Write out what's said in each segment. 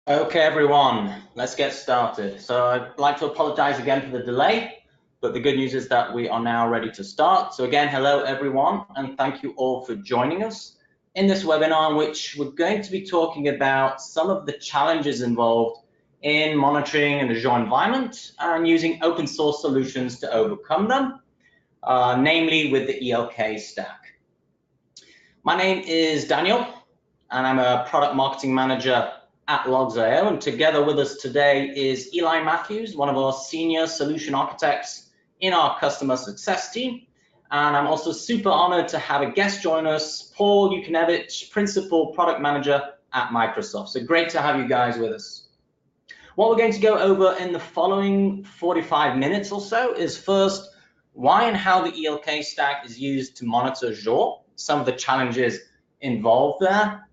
Okay, everyone, let's get started. So I'd like to apologize again for the delay, but the good news is that we are now ready to start. So again, hello, everyone, and thank you all for joining us in this webinar in which we're going to be talking about some of the challenges involved in monitoring an Azure environment and using open source solutions to overcome them, namely with the ELK stack. My name is Daniel, and I'm a product marketing manager at Logz.io, and together with us today is Eli Matthews, one of our senior solution architects in our customer success team. And I'm also super honored to have a guest join us, Paul Yukinevich, principal product manager at Microsoft. So great to have you guys with us. What we're going to go over in the following 45 minutes or so is first, why and how the ELK stack is used to monitor Azure, some of the challenges involved there.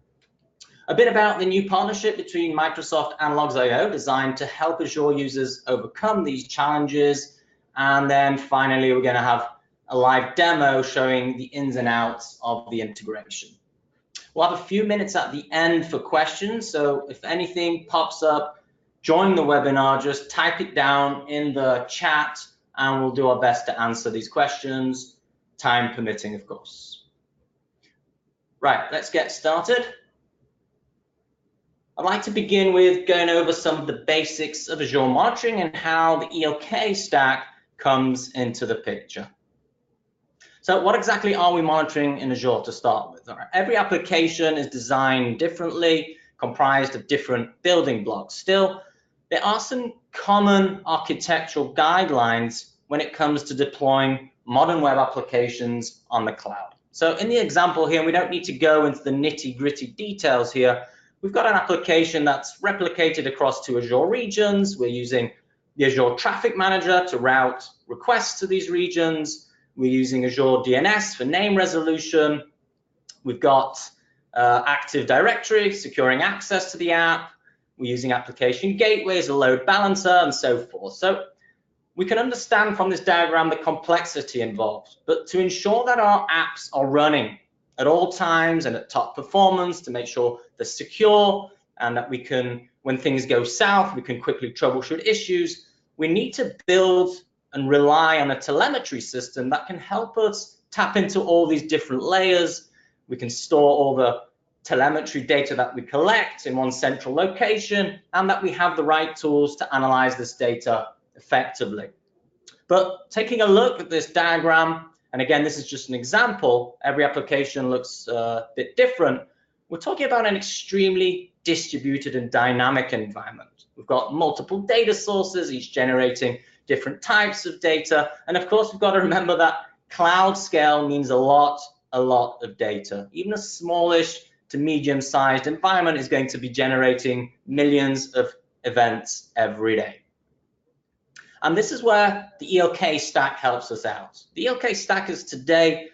A bit about the new partnership between Microsoft and Logz.io designed to help Azure users overcome these challenges. And then finally, we're going to have a live demo showing the ins and outs of the integration. We'll have a few minutes at the end for questions. So if anything pops up during the webinar, just type it down in the chat and we'll do our best to answer these questions, time permitting, of course. Right, let's get started. I'd like to begin with going over some of the basics of Azure monitoring and how the ELK stack comes into the picture. So what exactly are we monitoring in Azure to start with? Every application is designed differently, comprised of different building blocks. Still, there are some common architectural guidelines when it comes to deploying modern web applications on the cloud. So in the example here, we don't need to go into the nitty-gritty details here. We've got an application that's replicated across two Azure regions. We're using the Azure Traffic Manager to route requests to these regions. We're using Azure DNS for name resolution. We've got Active Directory securing access to the app. We're using application gateways, a load balancer, and so forth. So we can understand from this diagram the complexity involved, but to ensure that our apps are running at all times and at top performance, to make sure they're secure and that we can, when things go south, we can quickly troubleshoot issues, we need to build and rely on a telemetry system that can help us tap into all these different layers. We can store all the telemetry data that we collect in one central location, and that we have the right tools to analyze this data effectively. But taking a look at this diagram, and again, this is just an example, every application looks a bit different. We're talking about an extremely distributed and dynamic environment. We've got multiple data sources, each generating different types of data. And of course, we've got to remember that cloud scale means a lot of data. Even a smallish to medium-sized environment is going to be generating millions of events every day. And this is where the ELK stack helps us out. The ELK stack is today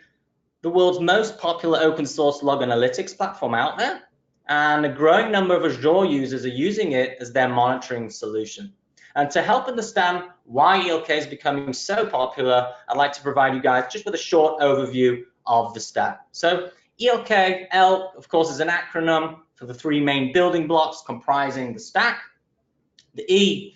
the world's most popular open source log analytics platform out there, and a growing number of Azure users are using it as their monitoring solution. And to help understand why ELK is becoming so popular, I'd like to provide you guys just with a short overview of the stack. So ELK, L, of course, is an acronym for the three main building blocks comprising the stack. The E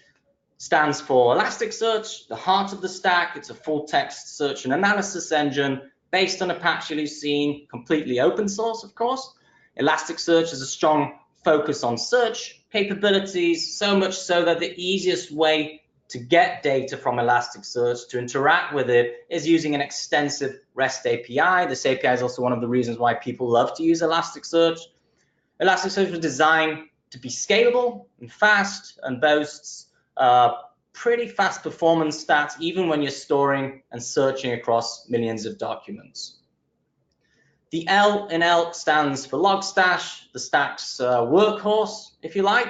stands for Elasticsearch, the heart of the stack. It's a full text search and analysis engine based on Apache Lucene, completely open source, of course. Elasticsearch has a strong focus on search capabilities, so much so that the easiest way to get data from Elasticsearch, to interact with it, is using an extensive REST API. This API is also one of the reasons why people love to use Elasticsearch. Elasticsearch was designed to be scalable and fast and boasts pretty fast performance stats, even when you're storing and searching across millions of documents. The L in Elk stands for Logstash, the stack's workhorse, if you like,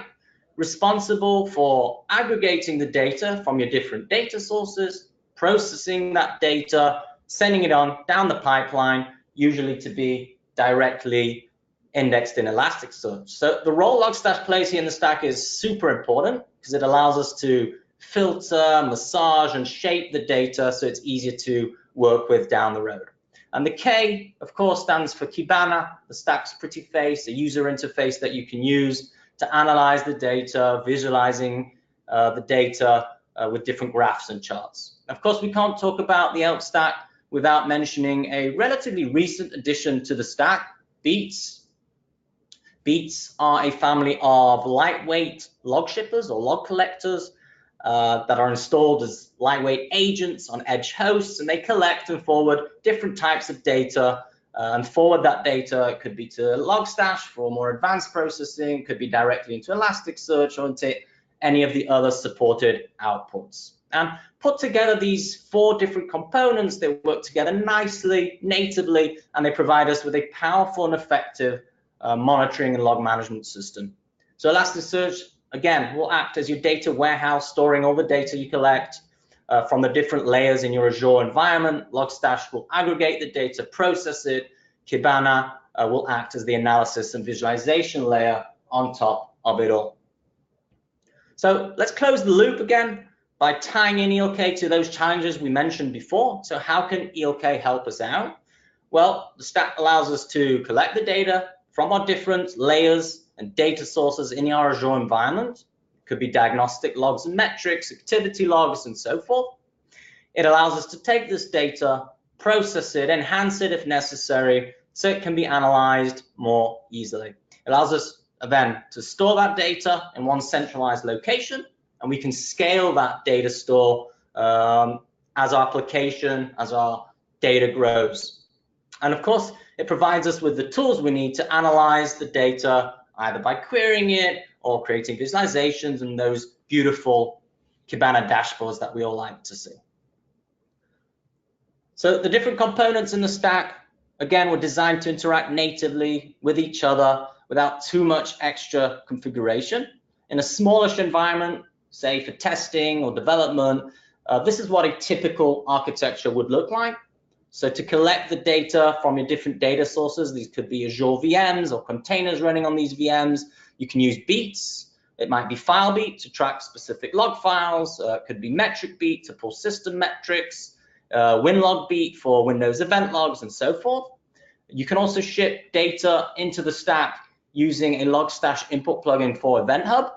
responsible for aggregating the data from your different data sources, processing that data, sending it on down the pipeline, usually to be directly indexed in Elasticsearch. So the role Logstash plays here in the stack is super important because it allows us to filter, massage, and shape the data so it's easier to work with down the road. And the K, of course, stands for Kibana, the stack's pretty face, a user interface that you can use to analyze the data, visualizing the data with different graphs and charts. Of course, we can't talk about the ELK stack without mentioning a relatively recent addition to the stack, Beats. Beats are a family of lightweight log shippers or log collectors that are installed as lightweight agents on edge hosts, and they collect and forward different types of data and forward that data. It could be to Logstash for more advanced processing, could be directly into Elasticsearch or into any of the other supported outputs. And put together these 4 different components, they work together nicely, natively, and they provide us with a powerful and effective monitoring and log management system. So Elasticsearch, again, will act as your data warehouse, storing all the data you collect from the different layers in your Azure environment. Logstash will aggregate the data, process it. Kibana will act as the analysis and visualization layer on top of it all. So let's close the loop again by tying in ELK to those challenges we mentioned before. So how can ELK help us out? Well, the stack allows us to collect the data from our different layers and data sources in our Azure environment. It could be diagnostic logs and metrics, activity logs, and so forth. It allows us to take this data, process it, enhance it if necessary, so it can be analyzed more easily. It allows us then to store that data in one centralized location, and we can scale that data store as our application, as our data grows. And of course, it provides us with the tools we need to analyze the data, either by querying it or creating visualizations and those beautiful Kibana dashboards that we all like to see. So the different components in the stack, again, were designed to interact natively with each other without too much extra configuration. In a smallish environment, say for testing or development, this is what a typical architecture would look like. So to collect the data from your different data sources, these could be Azure VMs or containers running on these VMs. You can use Beats. It might be FileBeat to track specific log files. It could be MetricBeat to pull system metrics, WinLogBeat for Windows event logs, and so forth. You can also ship data into the stack using a Logstash input plugin for Event Hub.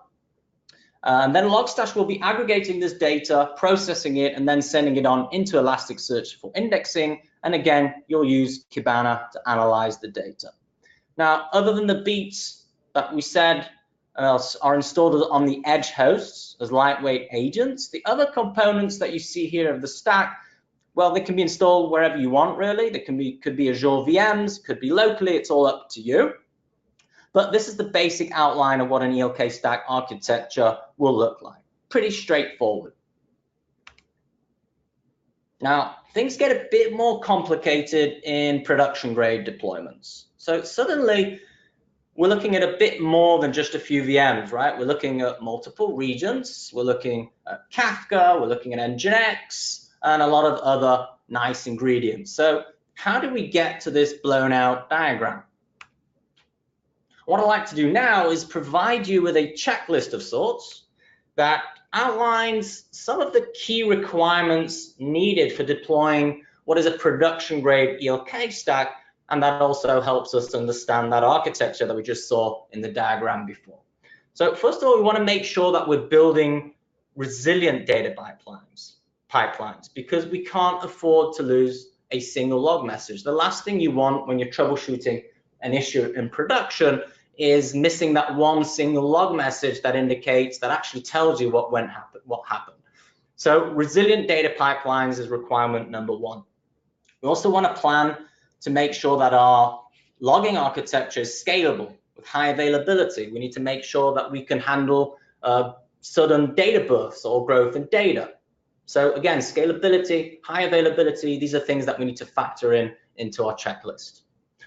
And then Logstash will be aggregating this data, processing it, and then sending it on into Elasticsearch for indexing. And again, you'll use Kibana to analyze the data. Now, other than the Beats that we said are installed on the edge hosts as lightweight agents, the other components that you see here of the stack, well, they can be installed wherever you want, really. They could be Azure VMs, could be locally. It's all up to you. But this is the basic outline of what an ELK stack architecture will look like. Pretty straightforward. Now, things get a bit more complicated in production grade deployments. So suddenly, we're looking at a bit more than just a few VMs, right? We're looking at multiple regions. We're looking at Kafka. We're looking at Nginx and a lot of other nice ingredients. So how do we get to this blown out diagram? What I'd like to do now is provide you with a checklist of sorts that outlines some of the key requirements needed for deploying what is a production grade ELK stack, and that also helps us understand that architecture that we just saw in the diagram before. So first of all, we want to make sure that we're building resilient data pipelines, because we can't afford to lose a single log message. The last thing you want when you're troubleshooting an issue in production is missing that one single log message that indicates, that actually tells you what happened. So resilient data pipelines is requirement number 1. We also want to plan to make sure that our logging architecture is scalable with high availability. We need to make sure that we can handle sudden data bursts or growth in data. So again, scalability, high availability, these are things that we need to factor into our checklist.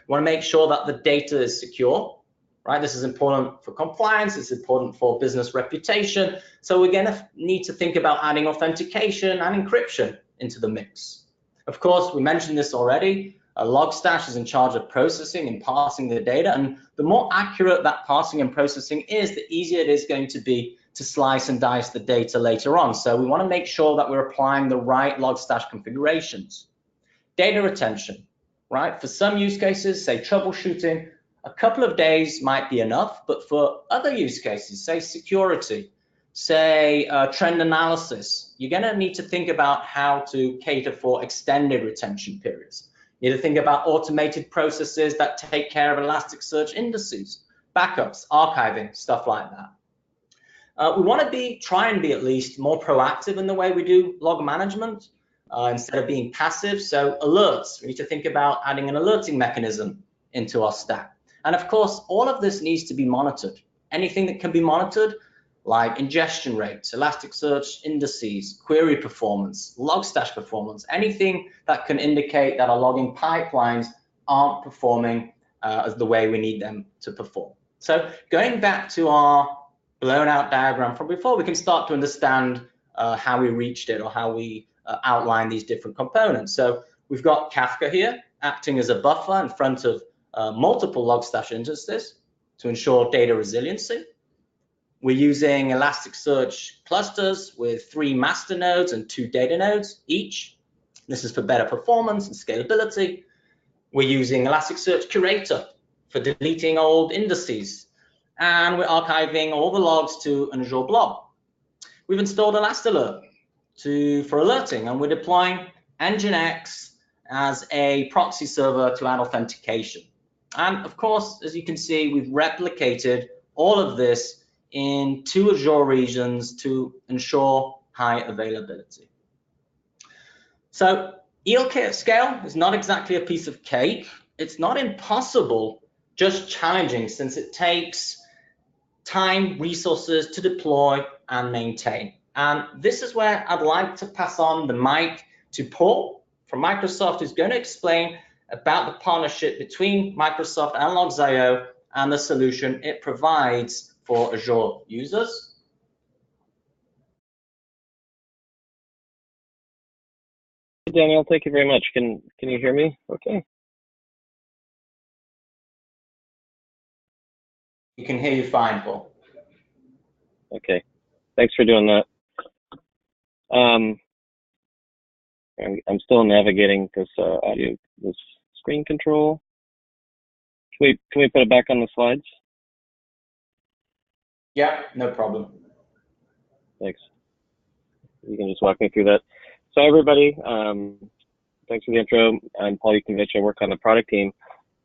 We want to make sure that the data is secure, right? This is important for compliance, it's important for business reputation. So we're going to need to think about adding authentication and encryption into the mix. Of course, we mentioned this already, Logstash is in charge of processing and parsing the data, and the more accurate that parsing and processing is, the easier it is going to be to slice and dice the data later on. So we want to make sure that we're applying the right Logstash configurations. Data retention, right? For some use cases, say troubleshooting, a couple of days might be enough, but for other use cases, say security, say trend analysis, you're going to need to think about how to cater for extended retention periods. You need to think about automated processes that take care of Elasticsearch indices, backups, archiving, stuff like that. We want to try and be at least more proactive in the way we do log management instead of being passive. So alerts, we need to think about adding an alerting mechanism into our stack. And of course, all of this needs to be monitored. Anything that can be monitored, like ingestion rates, Elasticsearch indices, query performance, Logstash performance, anything that can indicate that our logging pipelines aren't performing as the way we need them to perform. So going back to our blown out diagram from before, we can start to understand how we reached it or how we outline these different components. So we've got Kafka here acting as a buffer in front of multiple Logstash instances to ensure data resiliency. We're using Elasticsearch clusters with 3 master nodes and 2 data nodes each. This is for better performance and scalability. We're using Elasticsearch Curator for deleting old indices. And we're archiving all the logs to an Azure blob. We've installed ElastAlert for alerting, and we're deploying Nginx as a proxy server to add authentication. And of course, as you can see, we've replicated all of this in 2 Azure regions to ensure high availability. So ELK at scale is not exactly a piece of cake. It's not impossible, just challenging, since it takes time, resources to deploy and maintain. And this is where I'd like to pass on the mic to Paul from Microsoft, who's going to explain about the partnership between Microsoft and Logz.io and the solution it provides for Azure users. Daniel, thank you very much. Can you hear me? Okay. You can hear you fine, Paul. Okay. Thanks for doing that. I'm still navigating this audio, this screen control. Can we put it back on the slides? Yeah, no problem. Thanks. You can just walk me through that. So everybody, thanks for the intro. I'm Paul Yukovich. I work on the product team.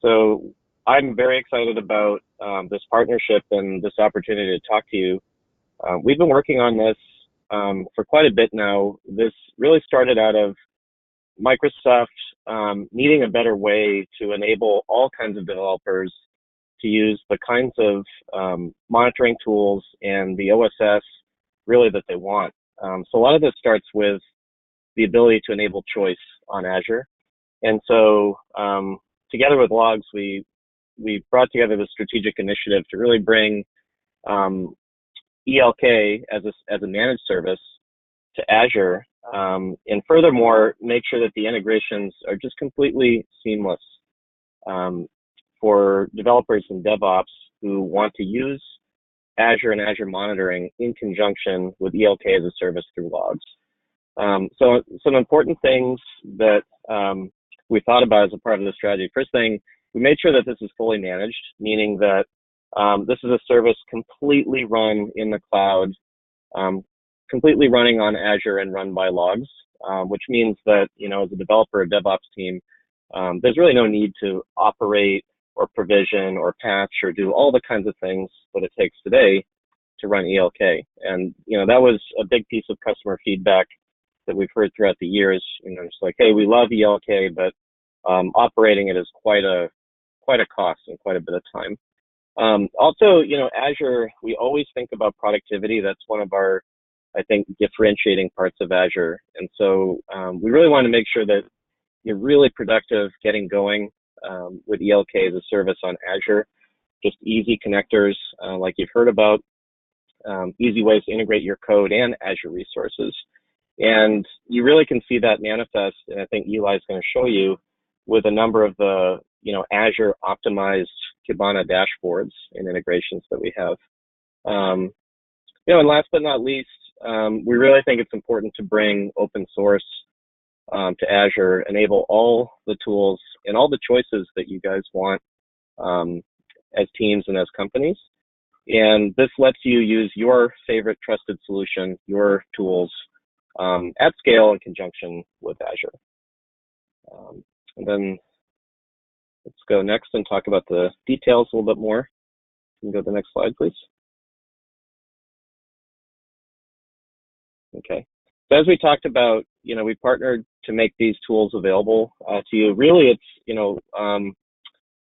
So I'm very excited about this partnership and this opportunity to talk to you. We've been working on this for quite a bit now. This really started out of Microsoft needing a better way to enable all kinds of developers to use the kinds of monitoring tools and the OSS really that they want. So a lot of this starts with the ability to enable choice on Azure. And so together with Logz, we brought together the strategic initiative to really bring ELK as a managed service to Azure, and furthermore, make sure that the integrations are just completely seamless for developers and DevOps who want to use Azure and Azure monitoring in conjunction with ELK as a service through Logz. So some important things that we thought about as a part of the strategy. First thing, we made sure that this is fully managed, meaning that this is a service completely run in the cloud, completely running on Azure and run by Logz, which means that, as a developer or DevOps team, there's really no need to operate or provision or patch or do all the kinds of things that it takes today to run ELK. And, that was a big piece of customer feedback that we've heard throughout the years. It's like, hey, we love ELK, but operating it is quite a cost and quite a bit of time. Also, Azure, we always think about productivity. That's one of our, I think, differentiating parts of Azure. And so we really want to make sure that you're really productive getting going with ELK as a service on Azure. Just easy connectors like you've heard about, easy ways to integrate your code and Azure resources. And you really can see that manifest, and I think Eli's going to show you, with a number of the Azure optimized Kibana dashboards and integrations that we have. And last but not least, we really think it's important to bring open source to Azure, enable all the tools and all the choices that you guys want as teams and as companies. And this lets you use your favorite trusted solution, your tools, at scale in conjunction with Azure. And then let's go next and talk about the details a little bit more. You can go to the next slide, please. Okay. So as we talked about, we partnered to make these tools available to you. Really, it's,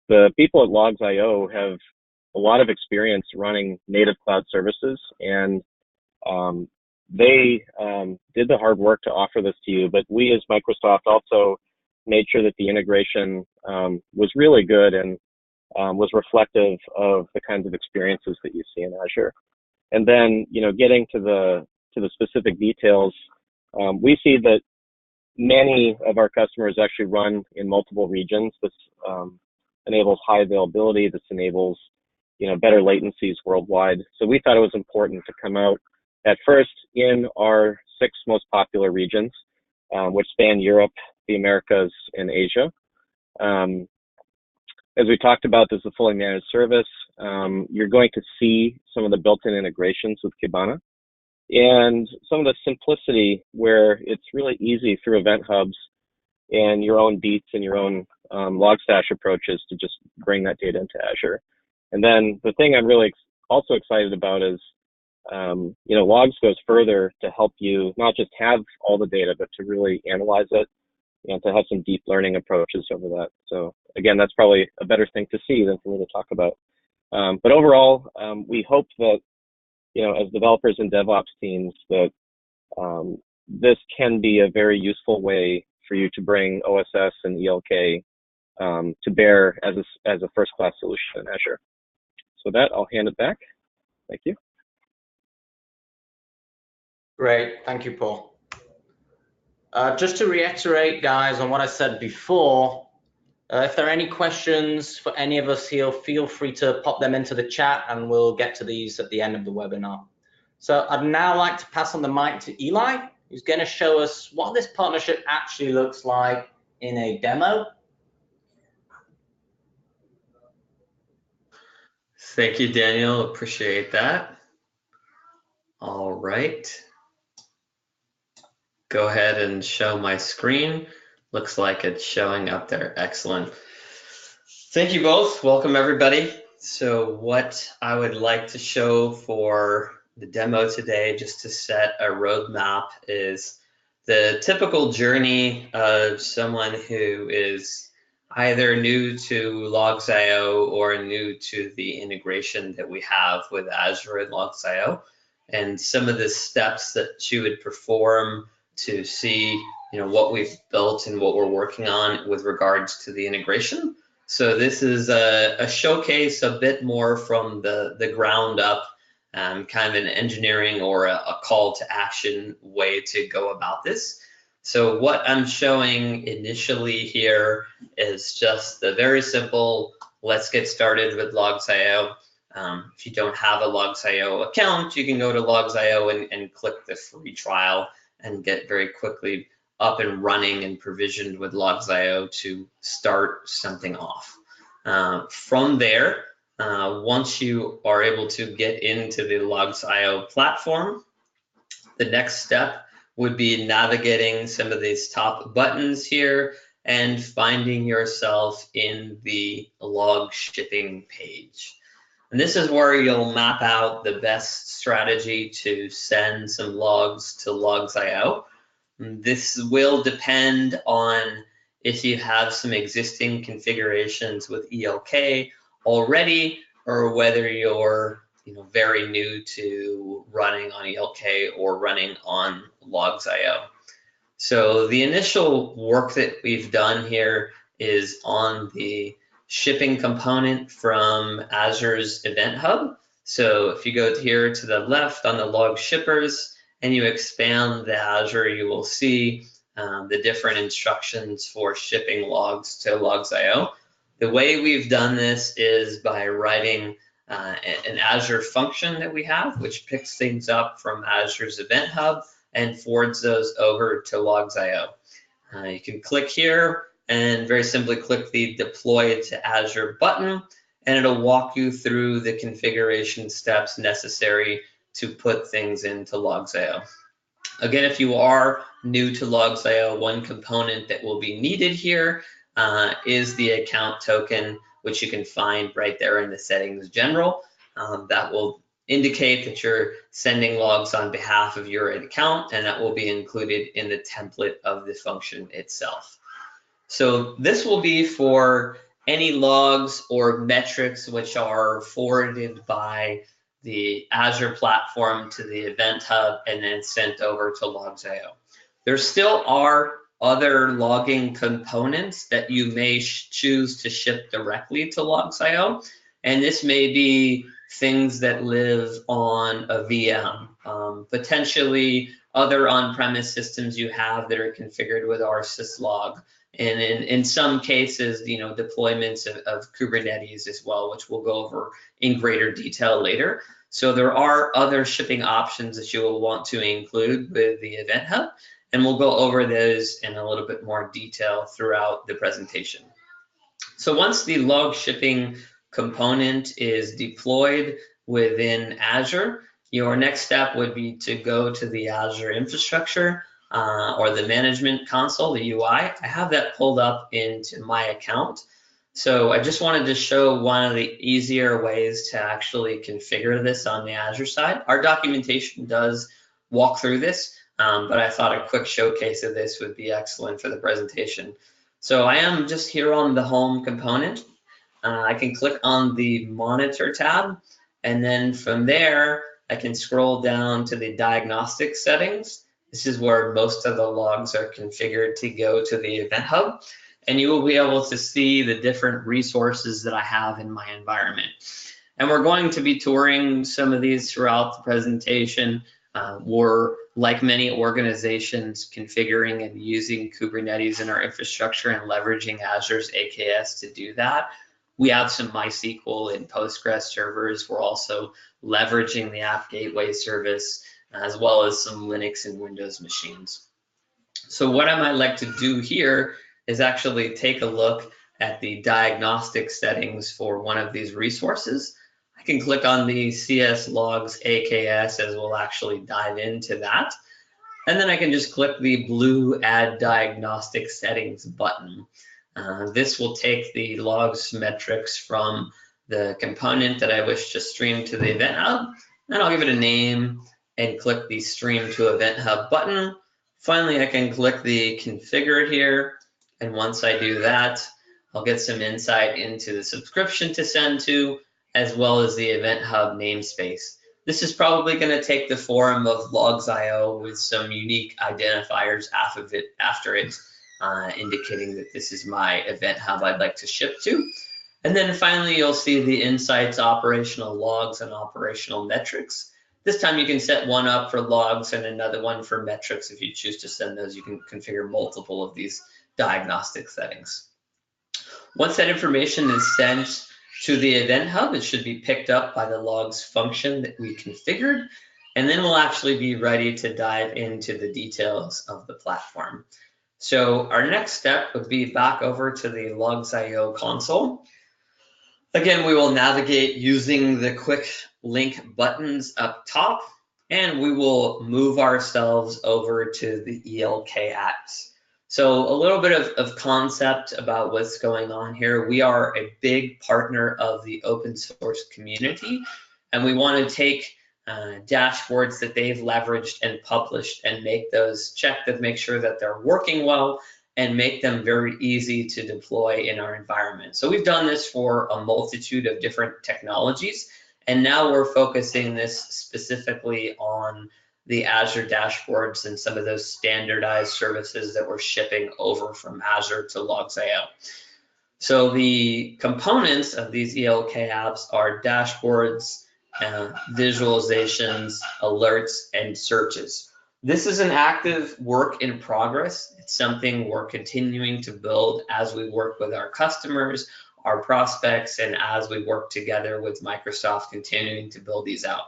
the people at Logz.io have a lot of experience running native cloud services, and they did the hard work to offer this to you. But we as Microsoft also made sure that the integration was really good and was reflective of the kinds of experiences that you see in Azure. And then, getting to the specific details, we see that many of our customers actually run in multiple regions. This enables high availability. This enables, better latencies worldwide. So we thought it was important to come out at first in our 6 most popular regions, which span Europe, the Americas, and Asia. As we talked about, this is a fully managed service. You're going to see some of the built-in integrations with Kibana and some of the simplicity where it's really easy through event hubs and your own beats and your own Logstash approaches to just bring that data into Azure. And then the thing I'm really also excited about is, Logs goes further to help you not just have all the data, but to really analyze it and to have some deep learning approaches over that. So again, that's probably a better thing to see than for me to talk about. But overall, we hope that, as developers and DevOps teams, that this can be a very useful way for you to bring OSS and ELK to bear as a first-class solution in Azure. So with that, I'll hand it back. Thank you. Great, thank you, Paul. Just to reiterate, guys, on what I said before, if there are any questions for any of us here, feel free to pop them into the chat and we'll get to these at the end of the webinar. So I'd now like to pass on the mic to Eli, who's going to show us what this partnership actually looks like in a demo. Thank you, Daniel. Appreciate that. All right. Go ahead and show my screen. Looks like it's showing up there. Excellent. Thank you both. Welcome, everybody. So what I would like to show for the demo today, just to set a roadmap, is the typical journey of someone who is either new to Logz.io or new to the integration that we have with Azure and Logz.io, and some of the steps that you would perform to see, what we've built and what we're working on with regards to the integration. So this is a showcase a bit more from the ground up, kind of an engineering or a call to action way to go about this. So what I'm showing initially here is just the very simple, let's get started with Logz.io. If you don't have a Logz.io account, you can go to Logz.io and click the free trial and get very quickly up and running and provisioned with Logz.io to start something off. From there, once you are able to get into the Logz.io platform, the next step would be navigating some of these top buttons here and finding yourself in the log shipping page. And this is where you'll map out the best strategy to send some logs to Logz.io. This will depend on if you have some existing configurations with ELK already, or whether you're very new to running on ELK or running on Logz.io. So the initial work that we've done here is on the shipping component from Azure's Event Hub. So if you go here to the left on the log shippers and you expand the Azure, you will see the different instructions for shipping logs to Logz.io. The way we've done this is by writing an Azure function that we have, which picks things up from Azure's Event Hub and forwards those over to Logz.io. You can click here and very simply click the Deploy to Azure button, and it'll walk you through the configuration steps necessary to put things into Logz.io. Again, if you are new to Logz.io, one component that will be needed here is the account token, which you can find right there in the settings general. That will indicate that you're sending logs on behalf of your account, and that will be included in the template of the function itself. So this will be for any logs or metrics which are forwarded by the Azure platform to the Event Hub and then sent over to Logz.io. There still are other logging components that you may choose to ship directly to Logz.io, and this may be things that live on a VM, potentially other on-premise systems you have that are configured with rsyslog, and in some cases, deployments of Kubernetes as well, which we'll go over in greater detail later. So there are other shipping options that you will want to include with the Event Hub, and we'll go over those in a little bit more detail throughout the presentation. So once the log shipping component is deployed within Azure, your next step would be to go to the Azure infrastructure or the management console, the UI. I have that pulled up into my account. So I just wanted to show one of the easier ways to actually configure this on the Azure side. Our documentation does walk through this, but I thought a quick showcase of this would be excellent for the presentation. So I am just here on the home component. I can click on the monitor tab, and then from there, I can scroll down to the diagnostic settings. This is where most of the logs are configured to go to the Event Hub, and you will be able to see the different resources that I have in my environment. And we're going to be touring some of these throughout the presentation. We're, like many organizations, configuring and using Kubernetes in our infrastructure and leveraging Azure's AKS to do that. We have some MySQL and Postgres servers. We're also leveraging the App Gateway service, as well as some Linux and Windows machines. So what I might like to do here is actually take a look at the diagnostic settings for one of these resources. I can click on the CS Logs AKS, as we'll actually dive into that. And then I can just click the blue Add Diagnostic Settings button. This will take the logs metrics from the component that I wish to stream to the Event Hub, and I'll give it a name and click the Stream to Event Hub button. Finally, I can click the Configure here, and once I do that, I'll get some insight into the subscription to send to, as well as the Event Hub namespace. This is probably going to take the form of Logz.io with some unique identifiers after it, indicating that this is my Event Hub I'd like to ship to. And then finally, you'll see the insights, operational logs, and operational metrics. This time you can set one up for logs and another one for metrics. If you choose to send those, you can configure multiple of these diagnostic settings. Once that information is sent to the Event Hub, it should be picked up by the logs function that we configured, and then we'll actually be ready to dive into the details of the platform. So our next step would be back over to the Logz.io console. Again, we will navigate using the quick link buttons up top, and we will move ourselves over to the VLK Apps. So a little bit of concept about what's going on here. We are a big partner of the open source community, and we want to take dashboards that they've leveraged and published and make sure that they're working well and make them very easy to deploy in our environment. So we've done this for a multitude of different technologies, and now we're focusing this specifically on the Azure dashboards and some of those standardized services that we're shipping over from Azure to Logz.io. So the components of these VLK apps are dashboards, visualizations, alerts, and searches. This is an active work in progress. It's something we're continuing to build as we work with our customers, our prospects, and as we work together with Microsoft continuing to build these out.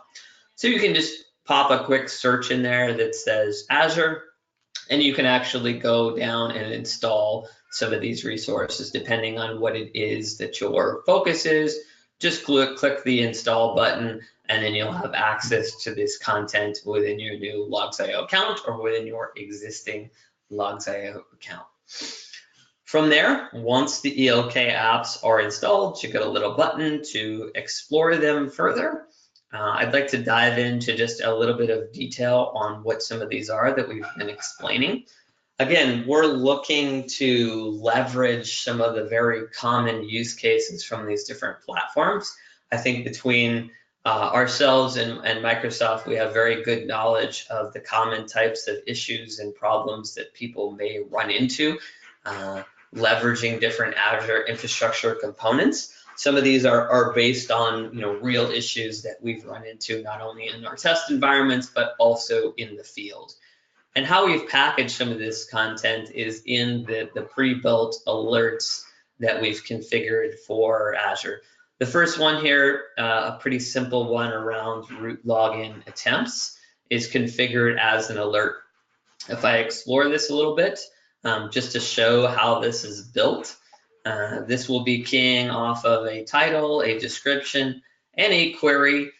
So you can just pop a quick search in there that says Azure, and you can actually go down and install some of these resources depending on what it is that your focus is. just click the install button, and then you'll have access to this content within your new Logz.io account or within your existing Logz.io account. From there, once the VLK apps are installed, you get a little button to explore them further. I'd like to dive into just a little bit of detail on what some of these are that we've been explaining. Again, we're looking to leverage some of the very common use cases from these different platforms. I think between ourselves and Microsoft, we have very good knowledge of the common types of issues and problems that people may run into, leveraging different Azure infrastructure components. Some of these are based on real issues that we've run into, not only in our test environments, but also in the field. And how we've packaged some of this content is in the pre-built alerts that we've configured for Azure. The first one here, a pretty simple one around root login attempts, is configured as an alert. If I explore this a little bit, just to show how this is built, this will be keying off of a title, a description, and a query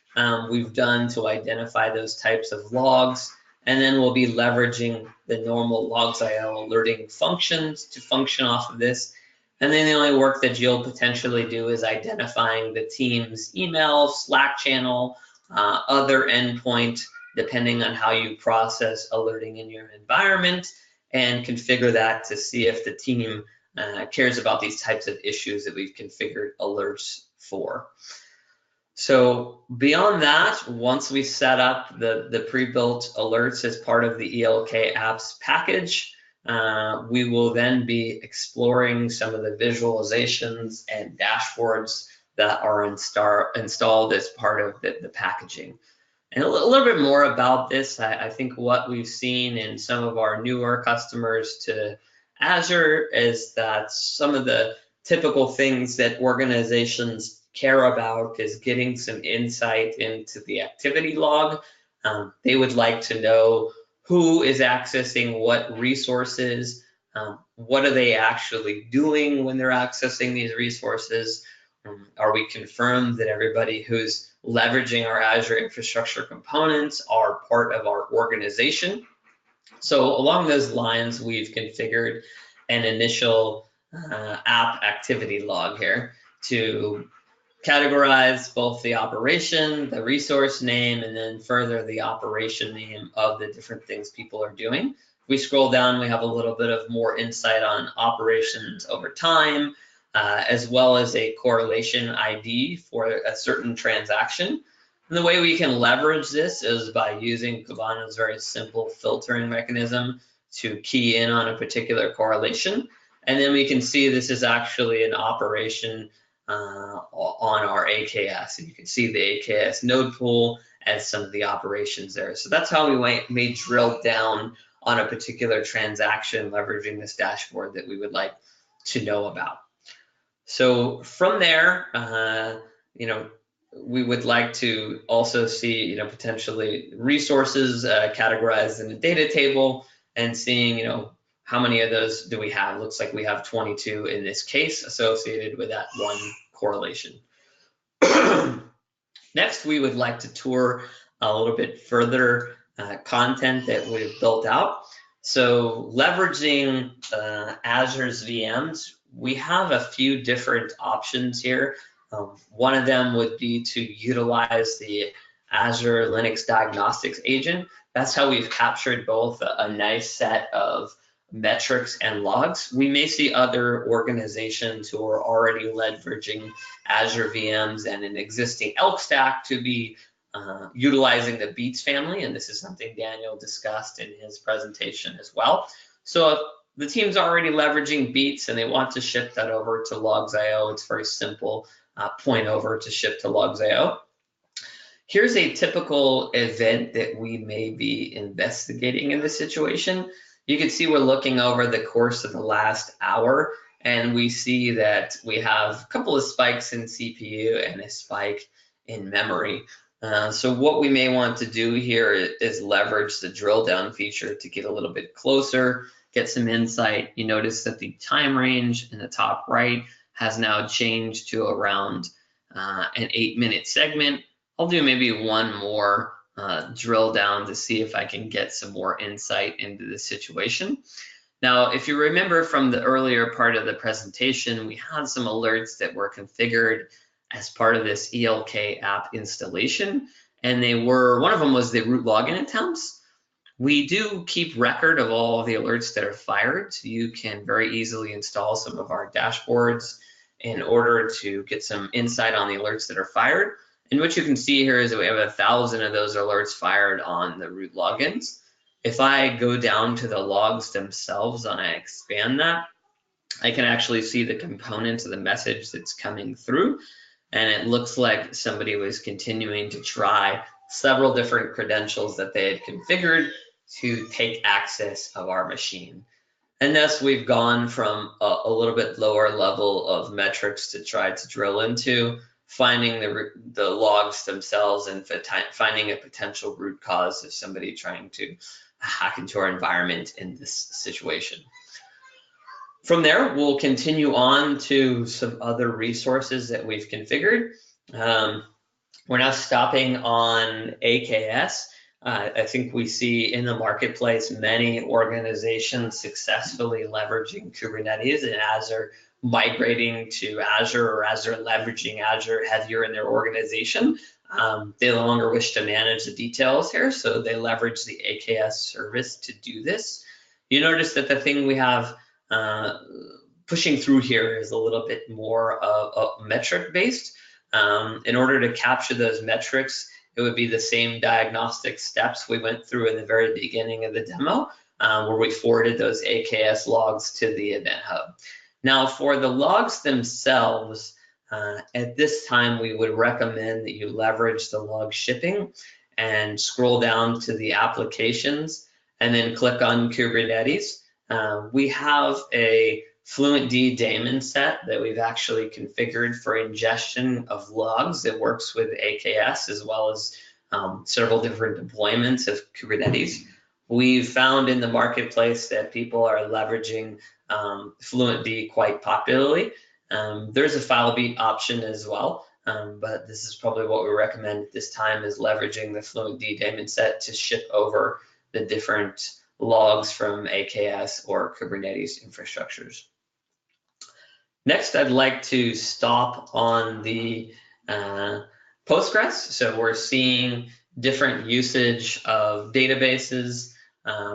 we've done to identify those types of logs. And then we'll be leveraging the normal Logz.io alerting functions to function off of this. And then the only work that you'll potentially do is identifying the team's email, Slack channel, other endpoint, depending on how you process alerting in your environment, and configure that to see if the team cares about these types of issues that we've configured alerts for. So beyond that, once we set up the pre-built alerts as part of the VLK Apps package, we will then be exploring some of the visualizations and dashboards that are installed as part of the packaging. And a little bit more about this, I think what we've seen in some of our newer customers to Azure is that some of the typical things that organizations care about is getting some insight into the activity log. They would like to know who is accessing what resources, what are they actually doing when they're accessing these resources. Are we confirmed that everybody who's leveraging our Azure infrastructure components are part of our organization? So along those lines, we've configured an initial app activity log here to categorize both the operation, the resource name, and then further the operation name of the different things people are doing. If we scroll down, we have a little bit of more insight on operations over time, as well as a correlation ID for a certain transaction. And the way we can leverage this is by using Kibana's very simple filtering mechanism to key in on a particular correlation. And then we can see this is actually an operation on our AKS, and you can see the AKS node pool as some of the operations there. So that's how we may drill down on a particular transaction, leveraging this dashboard that we would like to know about. So from there, we would like to also see, potentially resources categorized in a data table, and seeing, how many of those do we have? Looks like we have 22 in this case associated with that one correlation. Next, we would like to tour a little bit further content that we've built out. So leveraging Azure's VMs, we have a few different options here. One of them would be to utilize the Azure Linux Diagnostics agent. That's how we've captured both a nice set of metrics and logs. We may see other organizations who are already leveraging Azure VMs and an existing ELK stack to be utilizing the Beats family, and this is something Daniel discussed in his presentation as well. So if the team's already leveraging Beats and they want to ship that over to Logz.io, it's very simple. Point over to ship to Logz.io. Here's a typical event that we may be investigating in this situation. You can see we're looking over the course of the last hour, and we see that we have a couple of spikes in CPU and a spike in memory. So what we may want to do here is leverage the drill down feature to get a little bit closer, get some insight. You notice that the time range in the top right has now changed to around an 8-minute segment. I'll do maybe one more drill down to see if I can get some more insight into the situation. Now, if you remember from the earlier part of the presentation, we had some alerts that were configured as part of this VLK app installation, and one of them was the root login attempts. We do keep record of all of the alerts that are fired, so you can very easily install some of our dashboards in order to get some insight on the alerts that are fired. And what you can see here is that we have 1,000 of those alerts fired on the root logins. If I go down to the logs themselves and I expand that, I can actually see the components of the message that's coming through. And it looks like somebody was continuing to try several different credentials that they had configured to take access of our machine. And thus we've gone from a little bit lower level of metrics to try to drill into, finding the logs themselves and finding a potential root cause of somebody trying to hack into our environment in this situation. From there, we'll continue on to some other resources that we've configured. We're now stopping on AKS. I think we see in the marketplace many organizations successfully leveraging Kubernetes and Azure migrating to Azure, or Azure leveraging Azure heavier in their organization. They no longer wish to manage the details here, so they leverage the AKS service to do this. You notice that the thing we have pushing through here is a little bit more metric based. In order to capture those metrics, it would be the same diagnostic steps we went through in the very beginning of the demo, where we forwarded those AKS logs to the Event Hub. Now, for the logs themselves, at this time, we would recommend that you leverage the log shipping and scroll down to the applications and then click on Kubernetes. We have a FluentD daemon set that we've actually configured for ingestion of logs that works with AKS, as well as several different deployments of Kubernetes. We've found in the marketplace that people are leveraging FluentD quite popularly. There's a FileBeat option as well, but this is probably what we recommend at this time, is leveraging the FluentD daemon set to ship over the different logs from AKS or Kubernetes infrastructures. Next, I'd like to stop on the Postgres. So we're seeing different usage of databases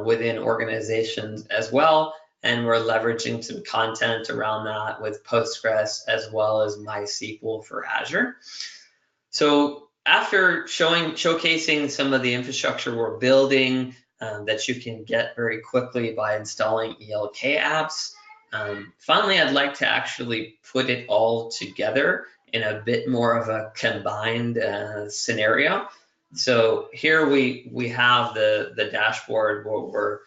within organizations as well, and we're leveraging some content around that with Postgres as well as MySQL for Azure. So after showcasing some of the infrastructure we're building that you can get very quickly by installing VLK apps, finally, I'd like to actually put it all together in a bit more of a combined scenario. So here we have the dashboard where we're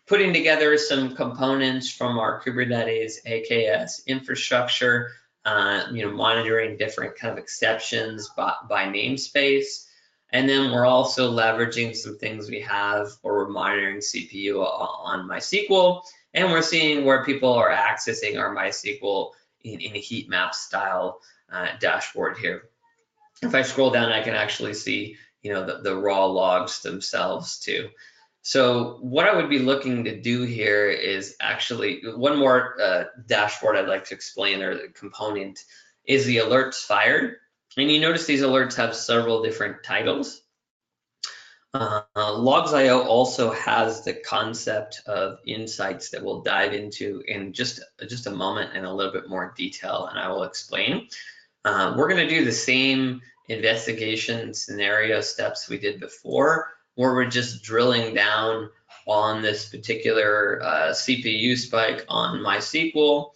putting together some components from our Kubernetes AKS infrastructure, monitoring different kind of exceptions by namespace. And then we're also leveraging some things we have, or we're monitoring CPU on MySQL, and we're seeing where people are accessing our MySQL in a heat map style dashboard here. If I scroll down, I can actually see, the raw logs themselves too. So what I would be looking to do here is actually one more dashboard I'd like to explain, or the component, is the alerts fired. And you notice these alerts have several different titles. Logz.io also has the concept of insights that we'll dive into in just a moment in a little bit more detail, and I will explain. We're going to do the same investigation scenario steps we did before, where we're just drilling down on this particular CPU spike on MySQL,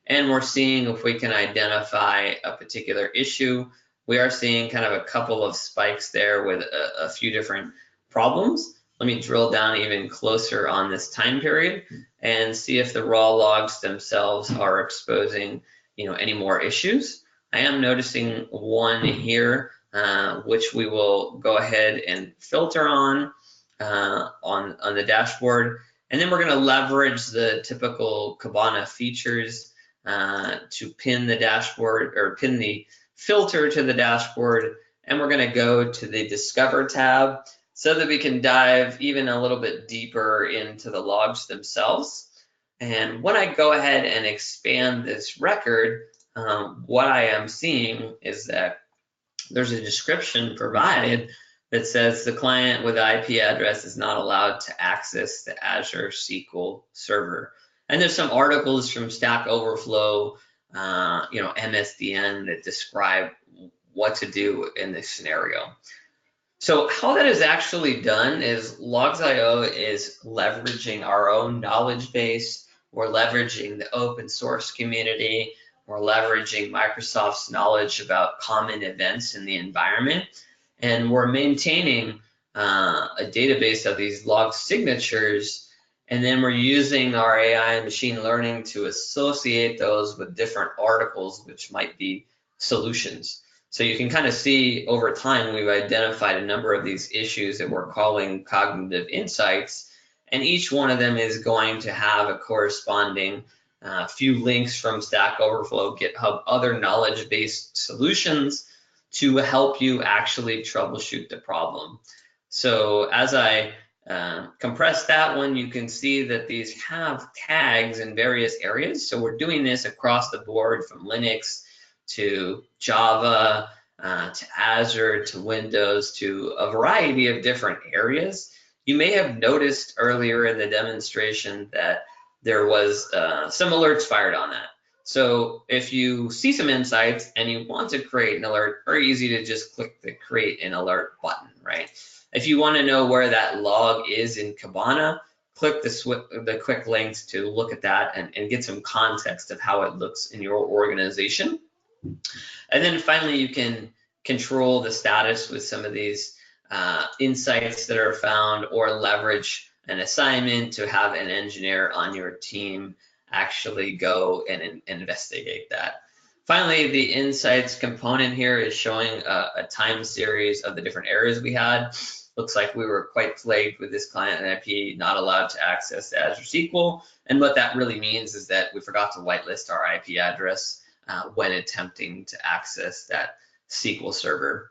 and we're seeing if we can identify a particular issue. We are seeing kind of a couple of spikes there with a few different problems. Let me drill down even closer on this time period and see if the raw logs themselves are exposing, any more issues. I am noticing one here, which we will go ahead and filter on the dashboard. And then we're going to leverage the typical Kibana features to pin the dashboard, or pin the filter to the dashboard, and we're going to go to the Discover tab so that we can dive even a little bit deeper into the logs themselves. And when I go ahead and expand this record, what I am seeing is that there's a description provided that says the client with the IP address is not allowed to access the Azure SQL Server. And there's some articles from Stack Overflow, MSDN that describe what to do in this scenario. So how that is actually done is Logz.io is leveraging our own knowledge base. We're leveraging the open source community. We're leveraging Microsoft's knowledge about common events in the environment. And we're maintaining a database of these log signatures. And then we're using our AI and machine learning to associate those with different articles, which might be solutions. So you can kind of see over time, we've identified a number of these issues that we're calling cognitive insights. And each one of them is going to have a corresponding few links from Stack Overflow, GitHub, other knowledge-based solutions to help you actually troubleshoot the problem. So as I compress that one, you can see that these have tags in various areas. So we're doing this across the board from Linux to Java, to Azure, to Windows, to a variety of different areas. You may have noticed earlier in the demonstration that there was some alerts fired on that. So if you see some insights and you want to create an alert, very easy to just click the Create an Alert button, right? If you want to know where that log is in Kibana, click the quick links to look at that and get some context of how it looks in your organization. And then finally, you can control the status with some of these insights that are found, or leverage an assignment to have an engineer on your team actually go and investigate that. Finally, the insights component here is showing a time series of the different errors we had. Looks like we were quite plagued with this client and IP not allowed to access the Azure SQL. And what that really means is that we forgot to whitelist our IP address when attempting to access that SQL server.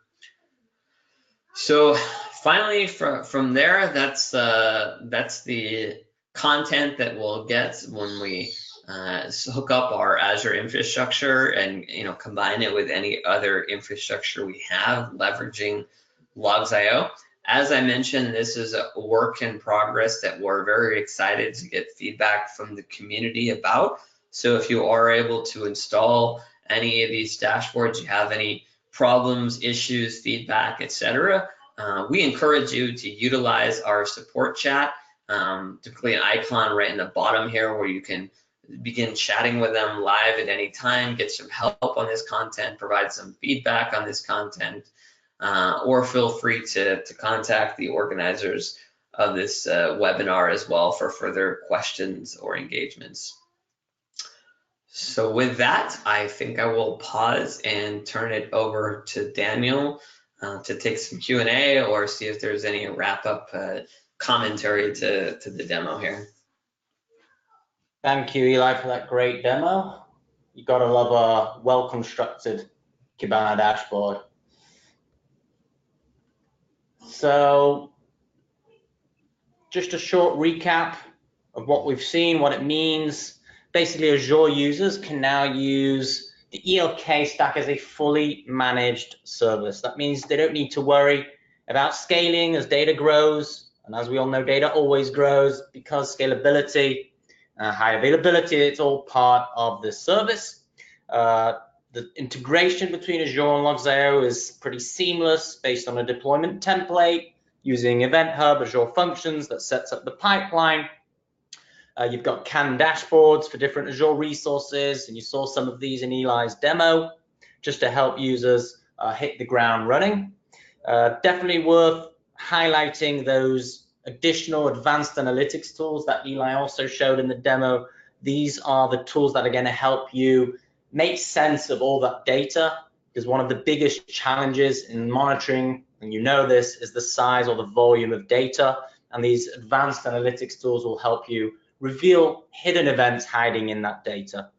So finally, from there, that's the content that we'll get when we hook up our Azure infrastructure and combine it with any other infrastructure we have, leveraging Logz.io. As I mentioned, this is a work in progress that we're very excited to get feedback from the community about. So if you are able to install any of these dashboards, you have any problems, issues, feedback, etc., we encourage you to utilize our support chat, particularly an icon right in the bottom here where you can begin chatting with them live at any time, get some help on this content, provide some feedback on this content, or feel free to contact the organizers of this webinar as well for further questions or engagements. So with that, I think I will pause and turn it over to Daniel to take some Q&A or see if there's any wrap-up commentary to the demo here. Thank you, Eli, for that great demo. You gotta love a well-constructed Kibana dashboard. So just a short recap of what we've seen, what it means. Basically, Azure users can now use the ELK stack as a fully managed service. That means they don't need to worry about scaling as data grows. And as we all know, data always grows because scalability, high availability, it's all part of the service. The integration between Azure and Logz.io is pretty seamless based on a deployment template using Event Hub, Azure Functions that sets up the pipeline. You've got canned dashboards for different Azure resources, and you saw some of these in Eli's demo, just to help users hit the ground running. Definitely worth highlighting those additional advanced analytics tools that Eli also showed in the demo. These are the tools that are going to help you make sense of all that data, because one of the biggest challenges in monitoring, and you know this, is the size or the volume of data, and these advanced analytics tools will help you reveal hidden events hiding in that data.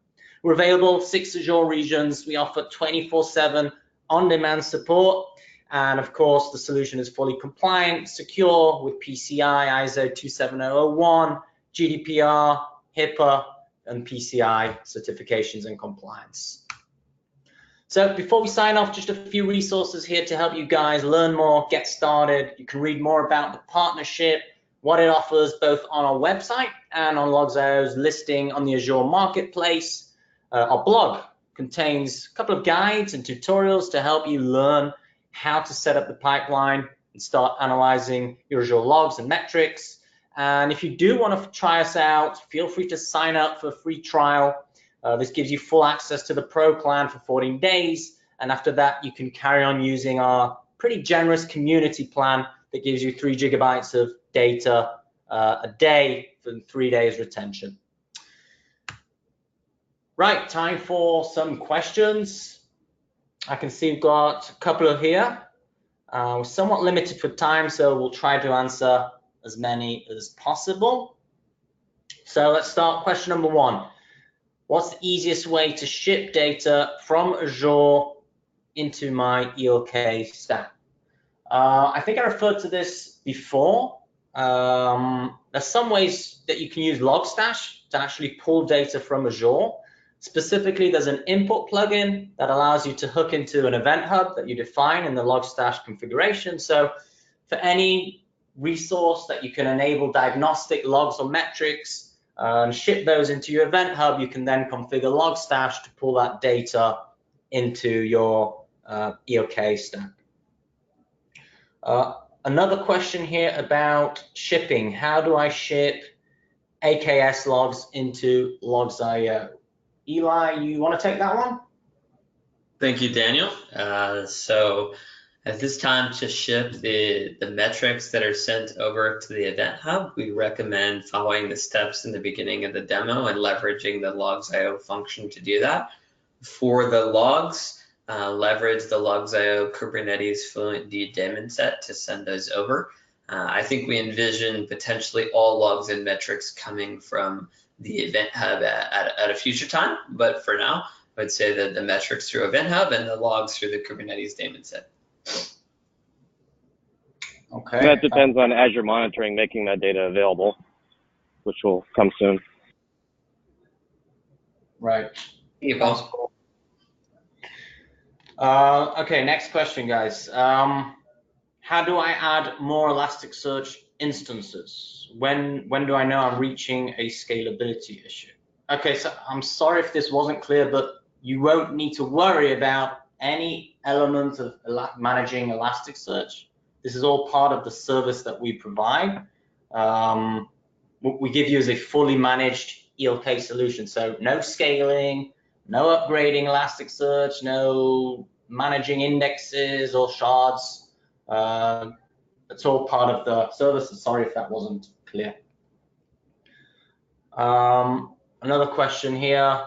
We're available 6 Azure regions. We offer 24/7 on-demand support. And of course, the solution is fully compliant, secure with PCI, ISO 27001, GDPR, HIPAA, and PCI certifications and compliance. So before we sign off, just a few resources here to help you guys learn more, get started. You can read more about the partnership, what it offers both on our website and on Logz.io's listing on the Azure Marketplace. Our blog contains a couple of guides and tutorials to help you learn how to set up the pipeline and start analyzing your Azure logs and metrics. And if you do want to try us out, feel free to sign up for a free trial. This gives you full access to the Pro plan for 14 days. And after that, you can carry on using our pretty generous community plan that gives you 3 GB of data a day for 3 days retention. Right, time for some questions. I can see we've got a couple of here. We're somewhat limited for time, so we'll try to answer as many as possible. So let's start question number 1. What's the easiest way to ship data from Azure into my ELK stack? I think I referred to this before. There's some ways that you can use Logstash to actually pull data from Azure. Specifically, there's an input plugin that allows you to hook into an event hub that you define in the Logstash configuration. So for any resource that you can enable diagnostic logs or metrics, and ship those into your event hub, you can then configure Logstash to pull that data into your ELK stack. Another question here about shipping. How do I ship AKS logs into Logz.io? Eli, you want to take that one? Thank you, Daniel. So at this time, to ship the metrics that are sent over to the Event Hub, we recommend following the steps in the beginning of the demo and leveraging the Logz.io function to do that. For the logs, leverage the Logz.io Kubernetes Fluentd daemon set to send those over. I think we envision potentially all logs and metrics coming from the Event Hub at a future time, but for now, I would say that the metrics through Event Hub and the logs through the Kubernetes daemon set. Okay. That depends on Azure monitoring making that data available, which will come soon. Right. Yeah, okay, next question, guys. How do I add more Elasticsearch instances? When do I know I'm reaching a scalability issue? Okay, so I'm sorry if this wasn't clear, but you won't need to worry about any element of managing Elasticsearch. This is all part of the service that we provide. What we give you is a fully managed ELK solution. So no scaling, no upgrading Elasticsearch, no managing indexes or shards. It's all part of the service. Sorry if that wasn't clear. Another question here.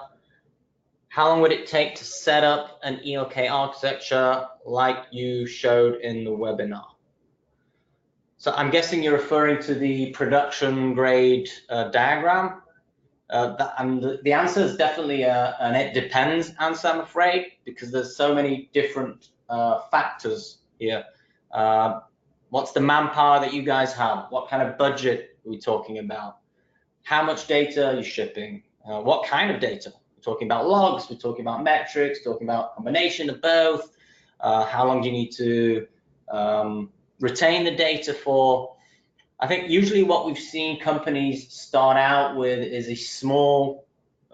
How long would it take to set up an ELK architecture like you showed in the webinar? So I'm guessing you're referring to the production grade diagram. And the answer is definitely an it depends answer, I'm afraid, because there's so many different factors here. What's the manpower that you guys have? What kind of budget are we talking about? How much data are you shipping? What kind of data? We're talking about logs, we're talking about metrics, talking about a combination of both. How long do you need to retain the data for? I think usually what we've seen companies start out with is a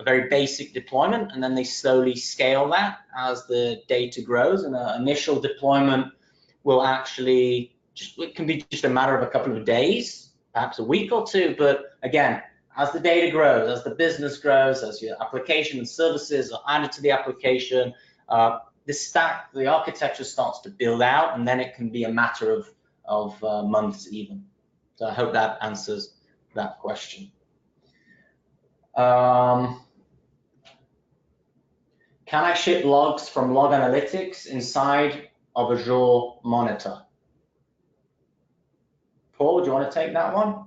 very basic deployment, and then they slowly scale that as the data grows. And an initial deployment will actually it can be just a matter of a couple of days, perhaps a week or two. But again, as the data grows, as the business grows, as your application and services are added to the application, the architecture starts to build out, and then it can be a matter of months even. So I hope that answers that question. Can I ship logs from Log Analytics inside of Azure Monitor? Paul, do you want to take that one?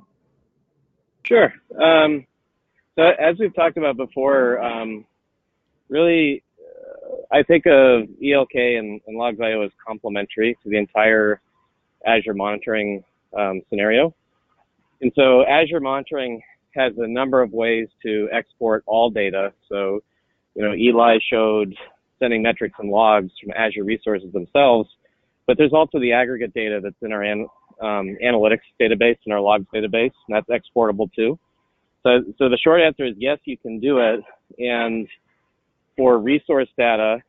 Sure. So as we've talked about before, really, I think of ELK and Logz.io as complementary to the entire Azure monitoring scenario. And so Azure monitoring has a number of ways to export all data. So, Eli showed sending metrics and logs from Azure resources themselves, but there's also the aggregate data that's in our analytics database, in our logs database, and that's exportable too. So the short answer is yes, you can do it. And for resource data,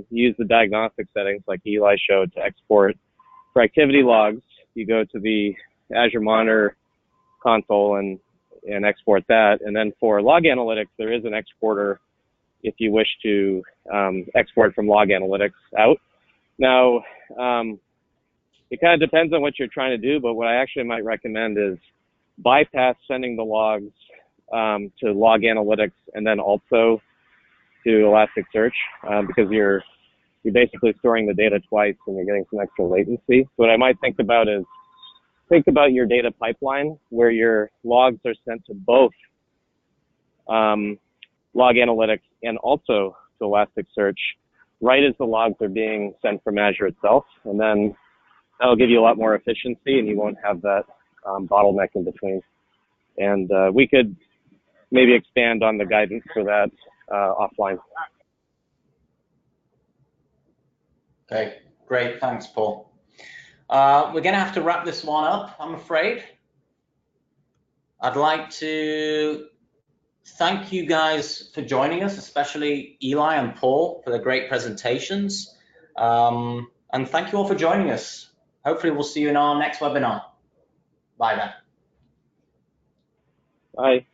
use the diagnostic settings like Eli showed to export. For activity logs, you go to the Azure Monitor console and export that. And then for log analytics, there is an exporter if you wish to export from log analytics out. Now, it kind of depends on what you're trying to do, but what I actually might recommend is bypass sending the logs to log analytics and then also to Elasticsearch because you're basically storing the data twice and you're getting some extra latency. So what I might think about is your data pipeline where your logs are sent to both log analytics and also to Elasticsearch right as the logs are being sent from Azure itself. And then that'll give you a lot more efficiency and you won't have that bottleneck in between. And we could maybe expand on the guidance for that offline. Okay, great. Thanks, Paul. We're going to have to wrap this one up, I'm afraid. I'd like to thank you guys for joining us, especially Eli and Paul for the great presentations. And thank you all for joining us. Hopefully we'll see you in our next webinar. Bye then. Bye.